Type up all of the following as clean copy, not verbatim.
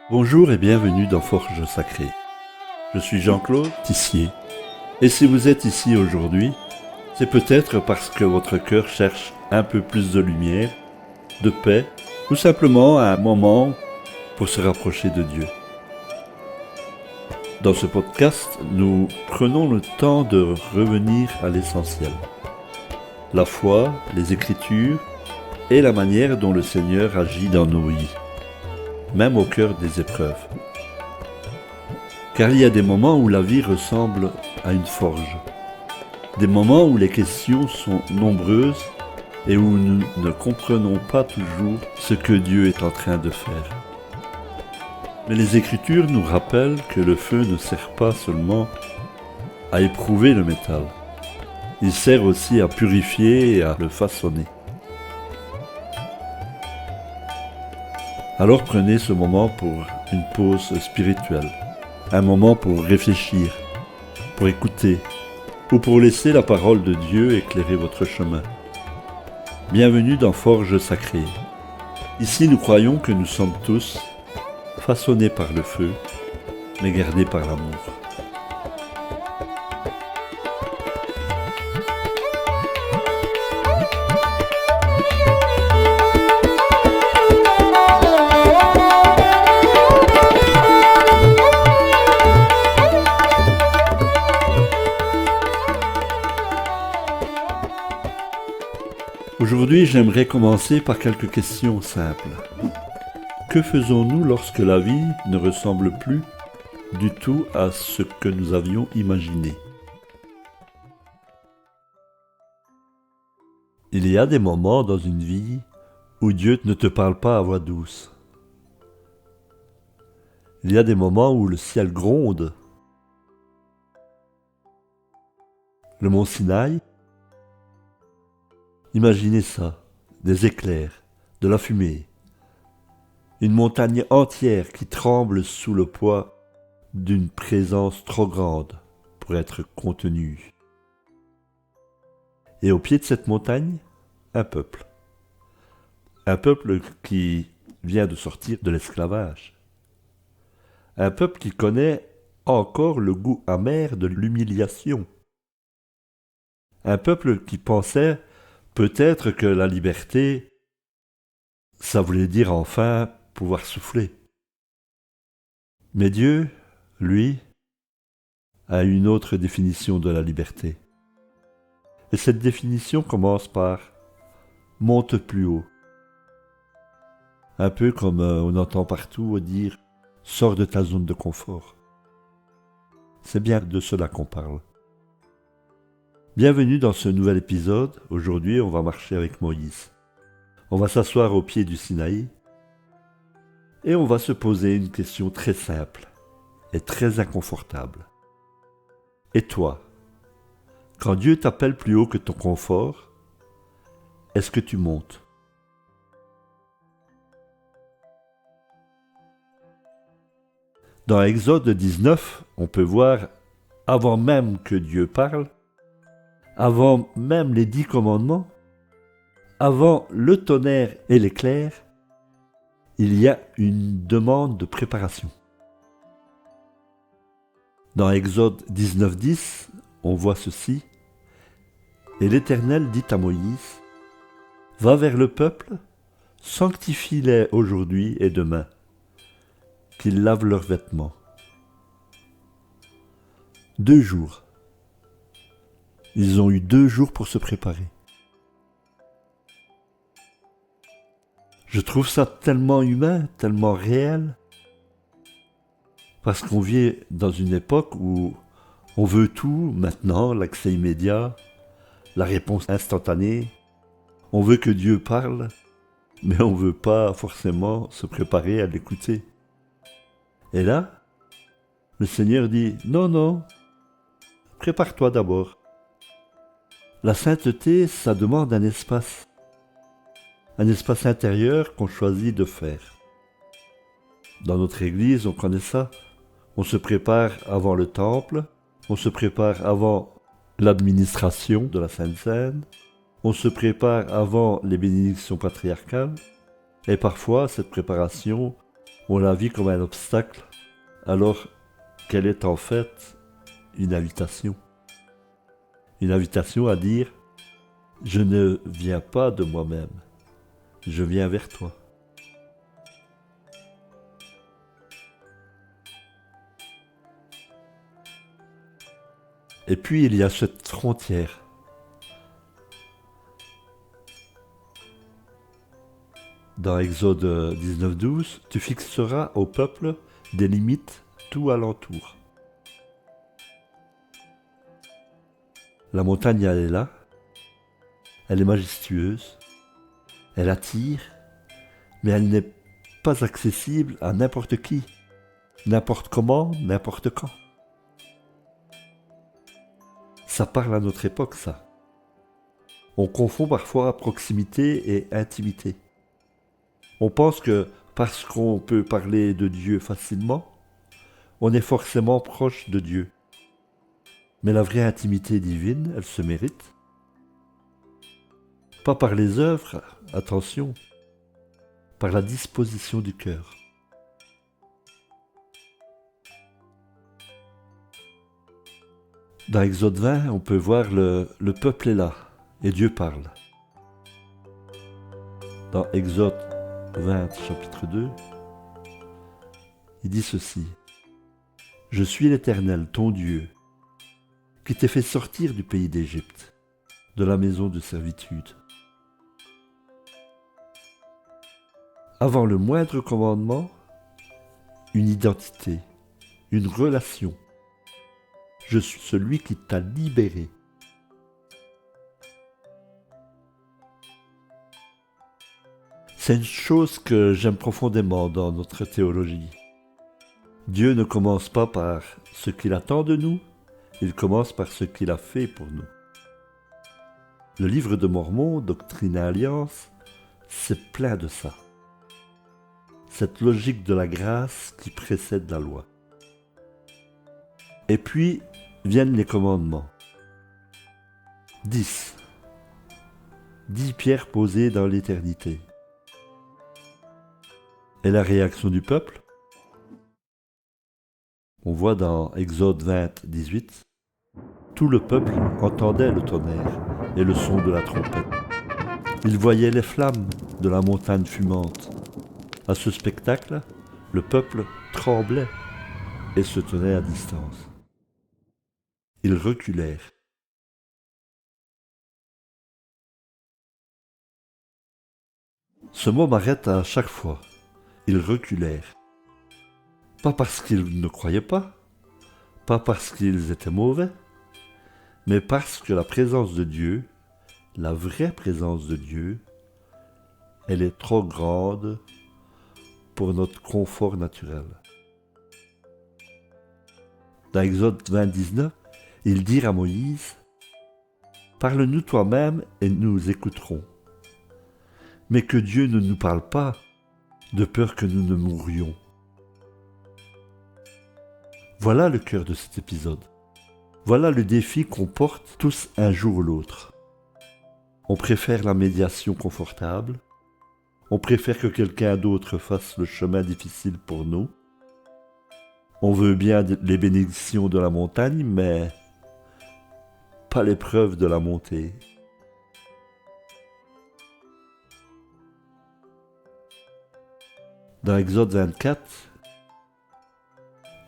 Bonjour et bienvenue dans Forge Sacrée. Je suis Jean-Claude Tissier. Et si vous êtes ici aujourd'hui, c'est peut-être parce que votre cœur cherche un peu plus de lumière, de paix, ou simplement un moment pour se rapprocher de Dieu. Dans ce podcast, nous prenons le temps de revenir à l'essentiel. La foi, les Écritures et la manière dont le Seigneur agit dans nos vies, même au cœur des épreuves. Car il y a des moments où la vie ressemble à une forge. Des moments où les questions sont nombreuses et où nous ne comprenons pas toujours ce que Dieu est en train de faire. Mais les Écritures nous rappellent que le feu ne sert pas seulement à éprouver le métal. Il sert aussi à purifier et à le façonner. Alors prenez ce moment pour une pause spirituelle, un moment pour réfléchir, pour écouter, ou pour laisser la parole de Dieu éclairer votre chemin. Bienvenue dans Forge Sacrée. Ici nous croyons que nous sommes tous façonnés par le feu, mais gardés par l'amour. Aujourd'hui, j'aimerais commencer par quelques questions simples. Que faisons-nous lorsque la vie ne ressemble plus du tout à ce que nous avions imaginé? Il y a des moments dans une vie où Dieu ne te parle pas à voix douce. Il y a des moments où le ciel gronde. Le mont Sinaï, imaginez ça, des éclairs, de la fumée, une montagne entière qui tremble sous le poids d'une présence trop grande pour être contenue. Et au pied de cette montagne, un peuple. Un peuple qui vient de sortir de l'esclavage. Un peuple qui connaît encore le goût amer de l'humiliation. Un peuple qui pensait peut-être que la liberté, ça voulait dire enfin pouvoir souffler. Mais Dieu, lui, a une autre définition de la liberté. Et cette définition commence par « monte plus haut ». Un peu comme on entend partout dire « sors de ta zone de confort ». C'est bien de cela qu'on parle. Bienvenue dans ce nouvel épisode. Aujourd'hui, on va marcher avec Moïse. On va s'asseoir au pied du Sinaï et on va se poser une question très simple et très inconfortable. Et toi, quand Dieu t'appelle plus haut que ton confort, est-ce que tu montes? Dans Exode 19, on peut voir, avant même que Dieu parle, avant même les 10 commandements, avant le tonnerre et l'éclair, il y a une demande de préparation. Dans Exode 19:10, on voit ceci. Et l'Éternel dit à Moïse, « Va vers le peuple, sanctifie-les aujourd'hui et demain, qu'ils lavent leurs vêtements. » 2 jours. Ils ont eu 2 jours pour se préparer. Je trouve ça tellement humain, tellement réel, parce qu'on vit dans une époque où on veut tout maintenant, l'accès immédiat, la réponse instantanée. On veut que Dieu parle, mais on ne veut pas forcément se préparer à l'écouter. Et là, le Seigneur dit « Non, non, prépare-toi d'abord. » La sainteté, ça demande un espace intérieur qu'on choisit de faire. Dans notre église, on connaît ça. On se prépare avant le temple, on se prépare avant l'administration de la Sainte Seine, on se prépare avant les bénédictions patriarcales, et parfois cette préparation On la vit comme un obstacle, alors qu'elle est en fait une invitation. Une invitation à dire « Je ne viens pas de moi-même, je viens vers toi ». Et puis il y a cette frontière. Dans Exode 19:12, tu fixeras au peuple des limites tout alentour. La montagne, elle est là, elle est majestueuse, elle attire, mais elle n'est pas accessible à n'importe qui, n'importe comment, n'importe quand. Ça parle à notre époque, ça. On confond parfois proximité et intimité. On pense que parce qu'on peut parler de Dieu facilement, on est forcément proche de Dieu. Mais la vraie intimité divine, elle se mérite. Pas par les œuvres, attention, par la disposition du cœur. Dans Exode 20, on peut voir le peuple est là et Dieu parle. Dans Exode 20, chapitre 2, il dit ceci. « Je suis l'Éternel, ton Dieu, qui t'ai fait sortir du pays d'Égypte, de la maison de servitude. » Avant le moindre commandement, une identité, une relation. Je suis celui qui t'a libéré. C'est une chose que j'aime profondément dans notre théologie. Dieu ne commence pas par ce qu'il attend de nous, il commence par ce qu'il a fait pour nous. Le livre de Mormon, Doctrine et Alliance, c'est plein de ça. Cette logique de la grâce qui précède la loi. Et puis viennent les commandements. 10. 10 pierres posées dans l'éternité. Et la réaction du peuple? On voit dans Exode 20, 18, tout le peuple entendait le tonnerre et le son de la trompette. Il voyait les flammes de la montagne fumante. À ce spectacle, le peuple tremblait et se tenait à distance. Ils reculèrent. Ce mot m'arrête à chaque fois. Ils reculèrent. Pas parce qu'ils ne croyaient pas parce qu'ils étaient mauvais, mais parce que la présence de Dieu, la vraie présence de Dieu, elle est trop grande pour notre confort naturel. Dans Exode 20:19, ils dirent à Moïse, « Parle-nous toi-même et nous écouterons. Mais que Dieu ne nous parle pas, de peur que nous ne mourions. » Voilà le cœur de cet épisode. Voilà le défi qu'on porte tous un jour ou l'autre. On préfère la médiation confortable. On préfère que quelqu'un d'autre fasse le chemin difficile pour nous. On veut bien les bénédictions de la montagne, mais pas l'épreuve de la montée. Dans Exode 24,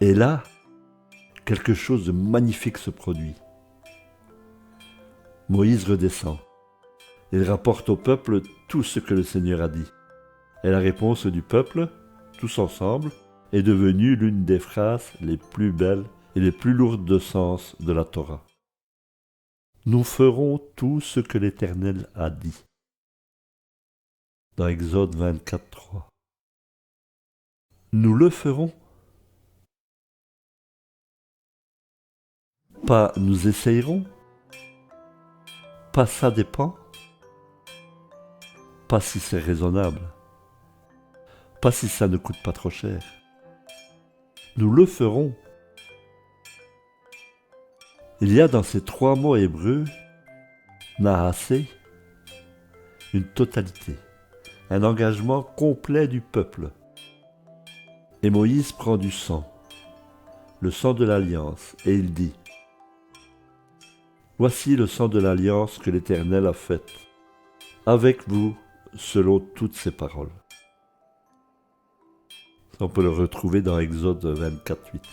et là, quelque chose de magnifique se produit. Moïse redescend. Il rapporte au peuple tout ce que le Seigneur a dit. Et la réponse du peuple, tous ensemble, est devenue l'une des phrases les plus belles et les plus lourdes de sens de la Torah. Nous ferons tout ce que l'Éternel a dit. Dans Exode 24, 3. Nous le ferons. Pas nous essayerons. Pas ça dépend. Pas si c'est raisonnable. Pas si ça ne coûte pas trop cher. Nous le ferons. Il y a dans ces 3 mots hébreux, nahasé, une totalité, un engagement complet du peuple. Et Moïse prend du sang, le sang de l'alliance, et il dit, « Voici le sang de l'alliance que l'Éternel a faite avec vous selon toutes ses paroles. » On peut le retrouver dans Exode 24:8.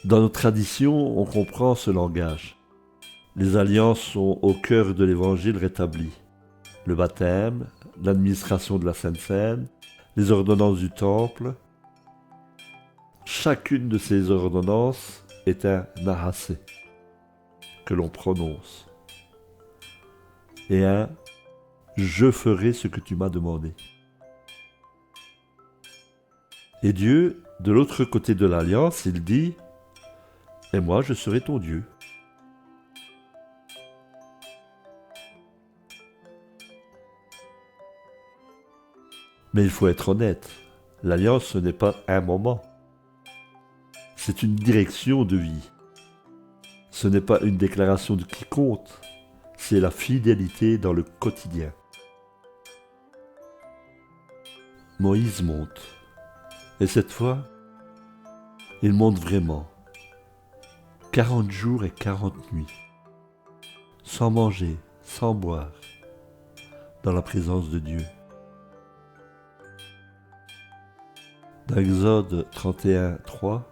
Dans nos traditions, on comprend ce langage. Les alliances sont au cœur de l'Évangile rétabli. Le baptême, l'administration de la Sainte Seine, les ordonnances du Temple. Chacune de ces ordonnances est un nahasé que l'on prononce. Et un « je ferai ce que tu m'as demandé ». Et Dieu, de l'autre côté de l'alliance, il dit « et moi je serai ton Dieu ». Mais il faut être honnête, l'alliance ce n'est pas un moment. C'est une direction de vie. Ce n'est pas une déclaration de qui compte, c'est la fidélité dans le quotidien. Moïse monte. Et cette fois, il monte vraiment. 40 jours et 40 nuits. Sans manger, sans boire, dans la présence de Dieu. Dans Exode 31:3,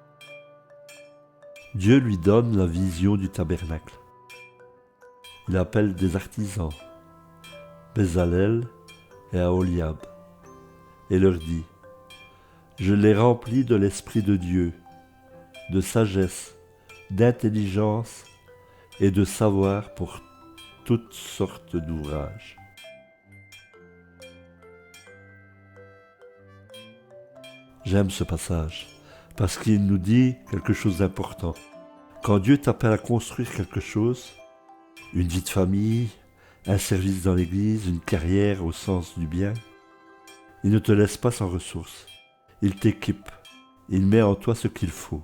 Dieu lui donne la vision du tabernacle. Il appelle des artisans, Bezalel et Aholiab, et leur dit « Je les remplis de l'Esprit de Dieu, de sagesse, d'intelligence et de savoir pour toutes sortes d'ouvrages. » J'aime ce passage, parce qu'il nous dit quelque chose d'important. Quand Dieu t'appelle à construire quelque chose, une vie de famille, un service dans l'église, une carrière au sens du bien, il ne te laisse pas sans ressources. Il t'équipe, il met en toi ce qu'il faut.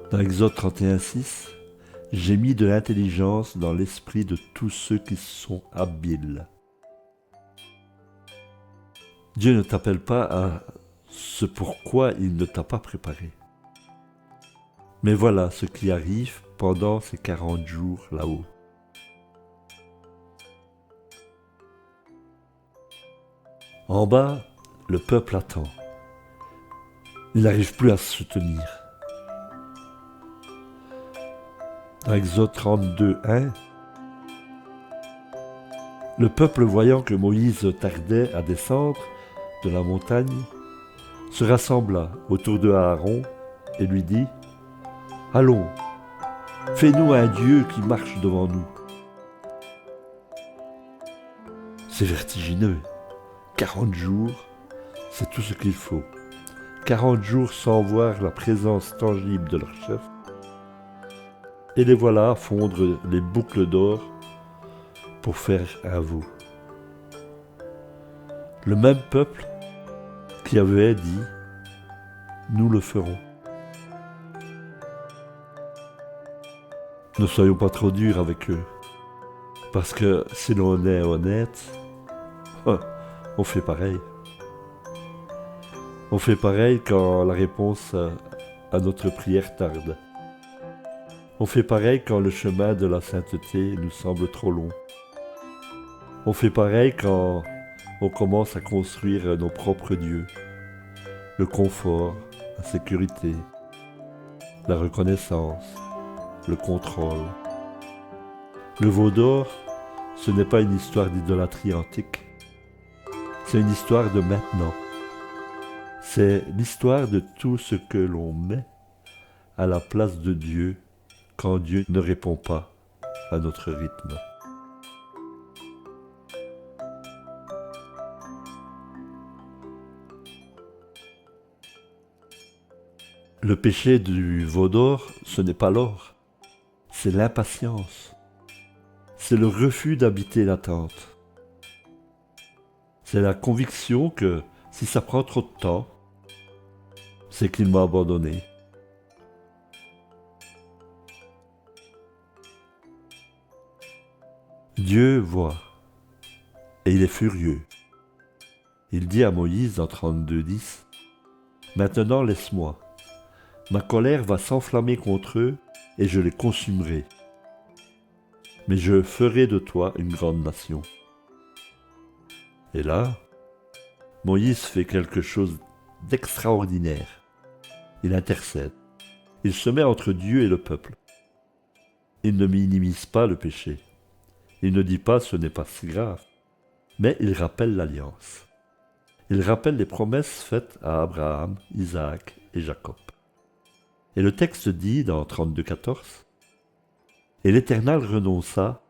Dans Exode 31:6, j'ai mis de l'intelligence dans l'esprit de tous ceux qui sont habiles. Dieu ne t'appelle pas à ce pourquoi il ne t'a pas préparé. Mais voilà ce qui arrive pendant ces 40 jours là-haut. En bas, le peuple attend. Il n'arrive plus à se tenir. Dans Exode 32:1, le peuple voyant que Moïse tardait à descendre de la montagne, se rassembla autour de Aaron et lui dit « Allons, fais-nous un Dieu qui marche devant nous. » C'est vertigineux. 40 jours, c'est tout ce qu'il faut. 40 jours sans voir la présence tangible de leur chef. Et les voilà fondre les boucles d'or pour faire un veau. Le même peuple qui avait dit « Nous le ferons ». Ne soyons pas trop durs avec eux, parce que si l'on est honnête, on fait pareil. On fait pareil quand la réponse à notre prière tarde. On fait pareil quand le chemin de la sainteté nous semble trop long. On fait pareil quand on commence à construire nos propres dieux. Le confort, la sécurité, la reconnaissance, le contrôle. Le veau d'or, ce n'est pas une histoire d'idolâtrie antique. C'est une histoire de maintenant. C'est l'histoire de tout ce que l'on met à la place de Dieu quand Dieu ne répond pas à notre rythme. Le péché du veau d'or, ce n'est pas l'or, c'est l'impatience. C'est le refus d'habiter l'attente. C'est la conviction que si ça prend trop de temps, c'est qu'il m'a abandonné. Dieu voit, et il est furieux. Il dit à Moïse dans 32:10, « Maintenant laisse-moi. Ma colère va s'enflammer contre eux, et je les consumerai. Mais je ferai de toi une grande nation. » Et là, Moïse fait quelque chose d'extraordinaire. Il intercède. Il se met entre Dieu et le peuple. Il ne minimise pas le péché. Il ne dit pas ce n'est pas si grave, mais il rappelle l'alliance. Il rappelle les promesses faites à Abraham, Isaac et Jacob. Et le texte dit dans 32:14, « Et l'Éternel renonça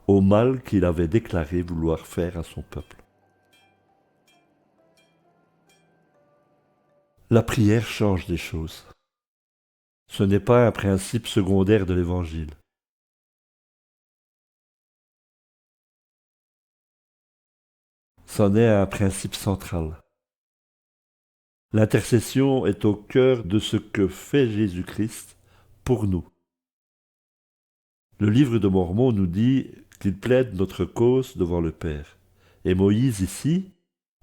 au mal qu'il avait déclaré vouloir faire à son peuple. » La prière change des choses. Ce n'est pas un principe secondaire de l'Évangile. C'en est un principe central. L'intercession est au cœur de ce que fait Jésus-Christ pour nous. Le livre de Mormon nous dit qu'il plaide notre cause devant le Père. Et Moïse ici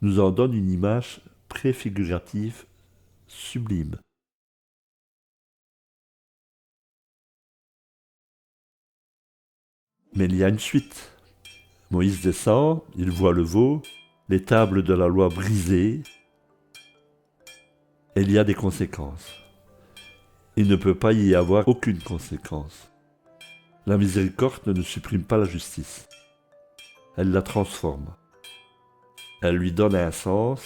nous en donne une image préfigurative sublime. Mais il y a une suite. Moïse descend, il voit le veau, les tables de la loi brisées, et il y a des conséquences. Il ne peut pas y avoir aucune conséquence. La miséricorde ne supprime pas la justice. Elle la transforme. Elle lui donne un sens,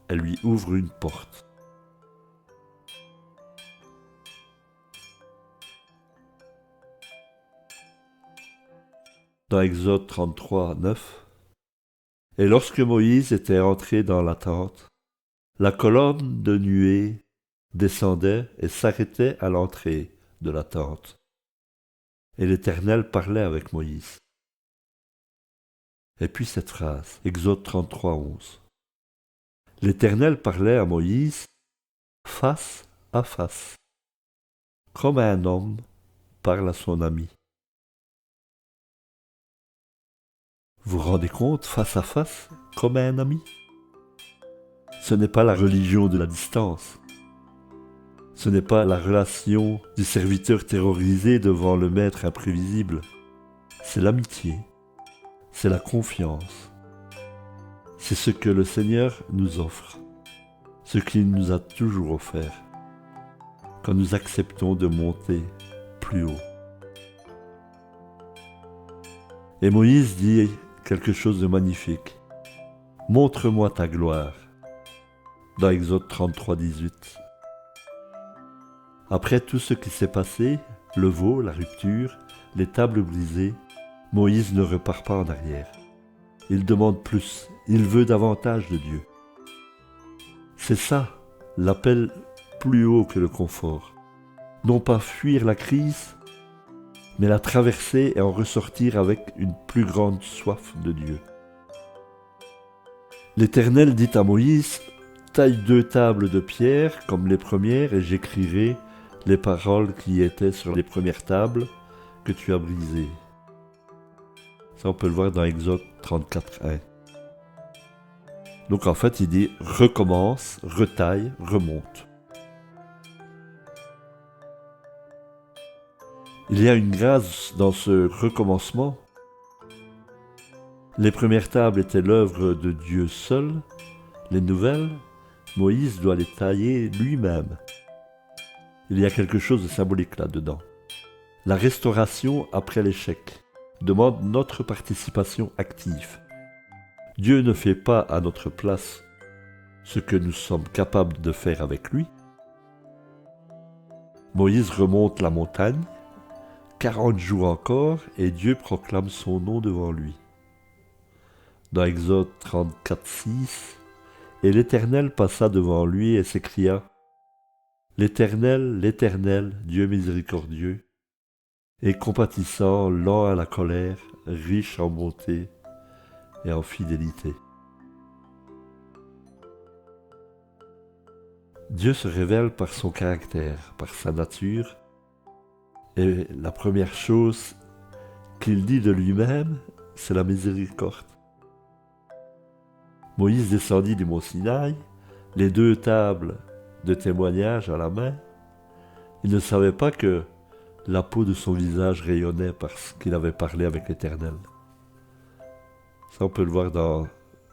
elle lui ouvre une porte. Dans Exode 33:9, « Et lorsque Moïse était entré dans la tente, la colonne de nuée descendait et s'arrêtait à l'entrée de la tente. Et l'Éternel parlait avec Moïse. » Et puis cette phrase, Exode 33:11. « L'Éternel parlait à Moïse face à face, comme un homme parle à son ami. » Vous vous rendez compte, face à face, comme un ami? Ce n'est pas la religion de la distance. Ce n'est pas la relation du serviteur terrorisé devant le maître imprévisible. C'est l'amitié. C'est la confiance. C'est ce que le Seigneur nous offre. Ce qu'il nous a toujours offert. Quand nous acceptons de monter plus haut. Et Moïse dit quelque chose de magnifique. « Montre-moi ta gloire » dans Exode 33:18. Après tout ce qui s'est passé, le veau, la rupture, les tables brisées, Moïse ne repart pas en arrière. Il demande plus, il veut davantage de Dieu. C'est ça, l'appel plus haut que le confort. Non pas fuir la crise, mais la traverser et en ressortir avec une plus grande soif de Dieu. L'Éternel dit à Moïse, « Taille 2 tables de pierre comme les premières et j'écrirai les paroles qui étaient sur les premières tables que tu as brisées. » Ça, on peut le voir dans Exode 34:1. Donc en fait, il dit « Recommence, retaille, remonte. » Il y a une grâce dans ce recommencement. Les premières tables étaient l'œuvre de Dieu seul. Les nouvelles, Moïse doit les tailler lui-même. Il y a quelque chose de symbolique là-dedans. La restauration après l'échec demande notre participation active. Dieu ne fait pas à notre place ce que nous sommes capables de faire avec lui. Moïse remonte la montagne, 40 jours encore, et Dieu proclame son nom devant lui. Dans Exode 34:6, « Et l'Éternel passa devant lui et s'écria, « L'Éternel, l'Éternel, Dieu miséricordieux, et compatissant, lent à la colère, riche en bonté et en fidélité. » Dieu se révèle par son caractère, par sa nature, et la première chose qu'il dit de lui-même, c'est la miséricorde. Moïse descendit du mont Sinaï, les 2 tables de témoignage à la main. Il ne savait pas que la peau de son visage rayonnait parce qu'il avait parlé avec l'Éternel. Ça, on peut le voir dans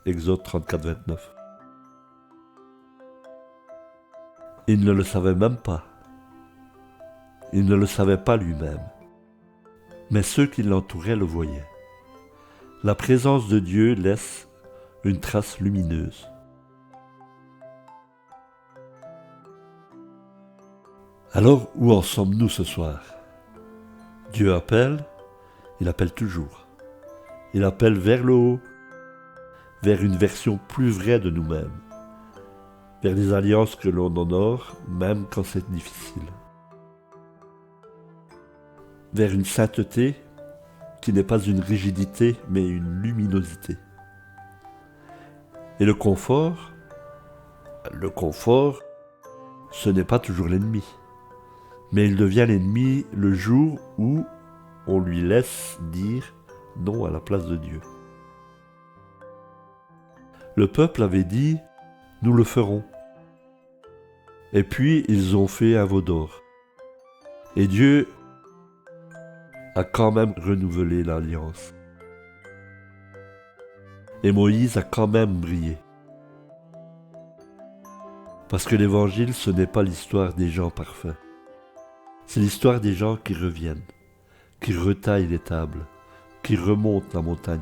Exode 34, 29. Il ne le savait même pas. Il ne le savait pas lui-même. Mais ceux qui l'entouraient le voyaient. La présence de Dieu laisse une trace lumineuse. Alors, où en sommes-nous ce soir? Dieu appelle, il appelle toujours. Il appelle vers le haut, vers une version plus vraie de nous-mêmes, vers des alliances que l'on honore, même quand c'est difficile. Vers une sainteté qui n'est pas une rigidité, mais une luminosité. Et le confort, ce n'est pas toujours l'ennemi. Mais il devient l'ennemi le jour où on lui laisse dire non à la place de Dieu. Le peuple avait dit « Nous le ferons ». Et puis ils ont fait un veau d'or. Et Dieu a quand même renouvelé l'alliance. Et Moïse a quand même brillé. Parce que l'évangile, ce n'est pas l'histoire des gens parfaits. C'est l'histoire des gens qui reviennent, qui retaillent les tables, qui remontent la montagne.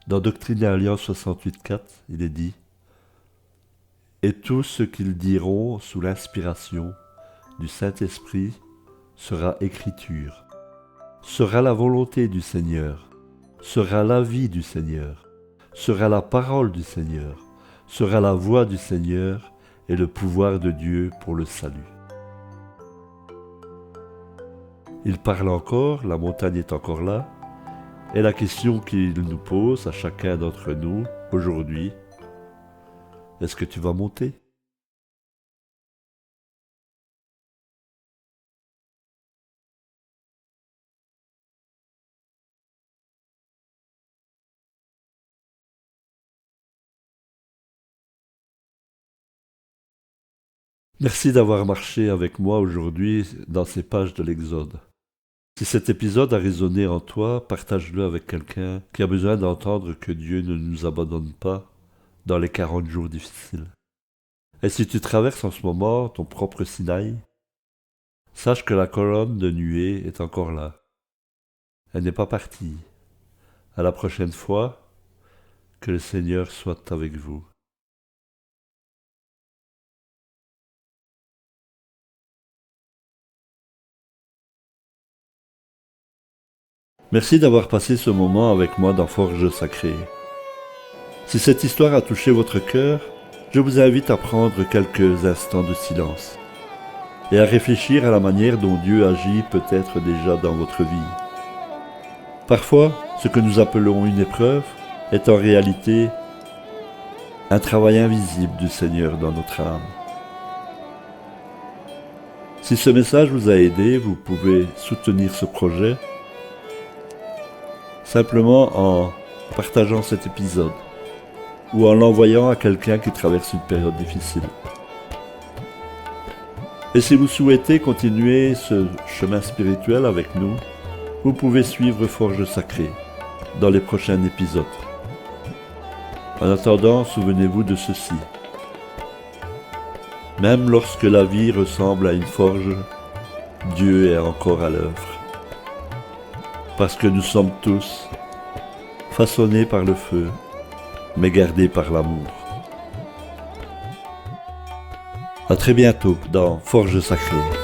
Dans Doctrine et Alliance 68.4, il est dit « Et tout ce qu'ils diront sous l'inspiration du Saint-Esprit sera écriture, sera la volonté du Seigneur, sera l'avis du Seigneur, sera la parole du Seigneur, sera la voix du Seigneur et le pouvoir de Dieu pour le salut. » Il parle encore, la montagne est encore là, et la question qu'il nous pose à chacun d'entre nous aujourd'hui, est-ce que tu vas monter ? Merci d'avoir marché avec moi aujourd'hui dans ces pages de l'Exode. Si cet épisode a résonné en toi, partage-le avec quelqu'un qui a besoin d'entendre que Dieu ne nous abandonne pas dans les 40 jours difficiles. Et si tu traverses en ce moment ton propre Sinaï, sache que la colonne de nuée est encore là. Elle n'est pas partie. À la prochaine fois, que le Seigneur soit avec vous. Merci d'avoir passé ce moment avec moi dans Forge Sacrée. Si cette histoire a touché votre cœur, je vous invite à prendre quelques instants de silence et à réfléchir à la manière dont Dieu agit peut-être déjà dans votre vie. Parfois, ce que nous appelons une épreuve est en réalité un travail invisible du Seigneur dans notre âme. Si ce message vous a aidé, vous pouvez soutenir ce projet simplement en partageant cet épisode ou en l'envoyant à quelqu'un qui traverse une période difficile. Et si vous souhaitez continuer ce chemin spirituel avec nous, vous pouvez suivre Forge Sacrée dans les prochains épisodes. En attendant, souvenez-vous de ceci. Même lorsque la vie ressemble à une forge, Dieu est encore à l'œuvre. Parce que nous sommes tous façonnés par le feu, mais gardés par l'amour. À très bientôt dans Forge Sacrée.